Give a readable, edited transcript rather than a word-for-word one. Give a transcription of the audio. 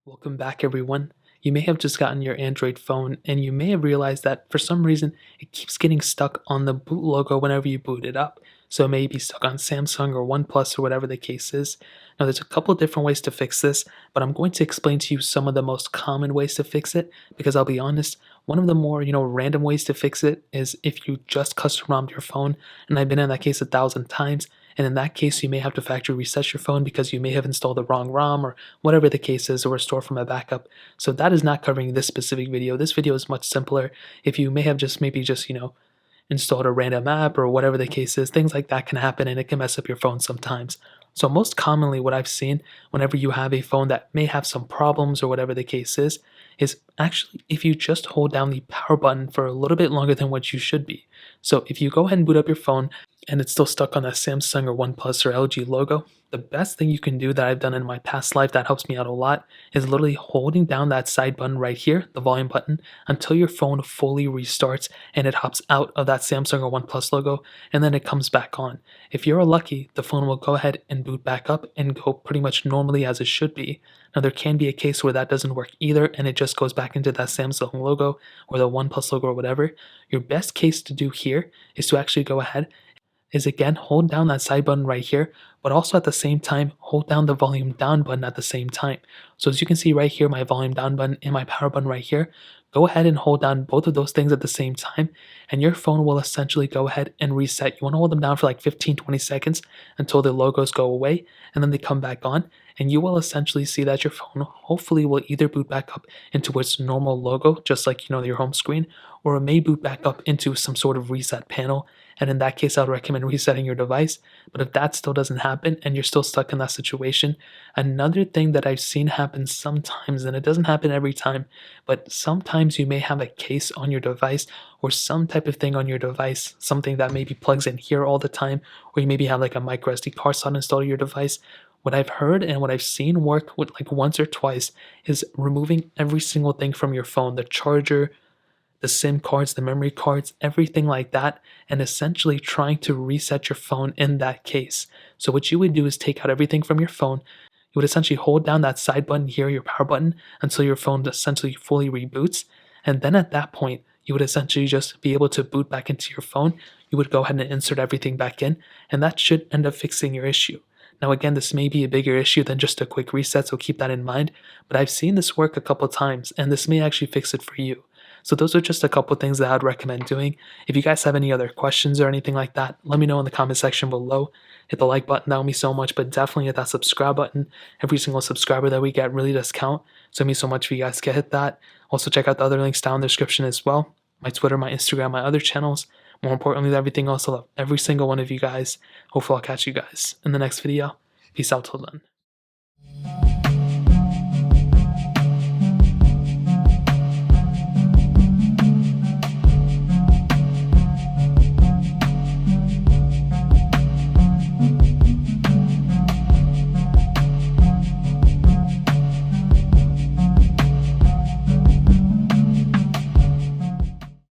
Welcome back, everyone. You may have just gotten your Android phone and you may have realized that for some reason it keeps getting stuck on the boot logo whenever you boot it up. So it may be stuck on Samsung or OnePlus or whatever the case is. Now, there's a couple of different ways to fix this, but I'm going to explain to you some of the most common ways to fix it because I'll be honest, one of the more, random ways to fix it is if you just custom ROM'd your phone, and I've been in that case 1,000 times. And in that case, you may have to factory reset your phone because you may have installed the wrong ROM or whatever the case is, or restore from a backup. So that is not covering this specific video. This video is much simpler. If you may have just installed a random app or whatever the case is, things like that can happen and it can mess up your phone sometimes. So most commonly what I've seen whenever you have a phone that may have some problems or whatever the case is actually if you just hold down the power button for a little bit longer than what you should be. So if you go ahead and boot up your phone and it's still stuck on that Samsung or OnePlus or LG logo, the best thing you can do that I've done in my past life that helps me out a lot is literally holding down that side button right here, the volume button, until your phone fully restarts and it hops out of that Samsung or OnePlus logo and then it comes back on. If you're lucky, the phone will go ahead and boot back up and go pretty much normally as it should be. Now, there can be a case where that doesn't work either and it just goes back into that Samsung logo or the OnePlus logo or whatever. Your best case to do here is to actually go ahead is again hold down that side button right here, but also at the same time hold down the volume down button at the same time. So as you can see right here, my volume down button and my power button right here, go ahead and hold down both of those things at the same time and your phone will essentially go ahead and reset. You want to hold them down for like 15-20 seconds until the logos go away and then they come back on, and you will essentially see that your phone hopefully will either boot back up into its normal logo, just like your home screen, or it may boot back up into some sort of reset panel. And in that case, I would recommend resetting your device. But if that still doesn't happen and you're still stuck in that situation, another thing that I've seen happen sometimes, and it doesn't happen every time, but sometimes you may have a case on your device or some type of thing on your device, something that maybe plugs in here all the time, or you maybe have like a micro SD card slot installed on your device. What I've heard and what I've seen work with like once or twice is removing every single thing from your phone, the charger, the SIM cards, the memory cards, everything like that, and essentially trying to reset your phone in that case. So what you would do is take out everything from your phone. You would essentially hold down that side button here, your power button, until your phone essentially fully reboots. And then at that point, you would essentially just be able to boot back into your phone. You would go ahead and insert everything back in, and that should end up fixing your issue. Now again, this may be a bigger issue than just a quick reset, so keep that in mind, but I've seen this work a couple times, and this may actually fix it for you. So those are just a couple things that I'd recommend doing. If you guys have any other questions or anything like that, let me know in the comment section below. Hit the like button, that would mean so much, but definitely hit that subscribe button. Every single subscriber that we get really does count, so it means so much if you guys can hit that. Also check out the other links down in the description as well. My Twitter, my Instagram, my other channels. More importantly than everything else, I love every single one of you guys. Hopefully I'll catch you guys in the next video. Peace out till then.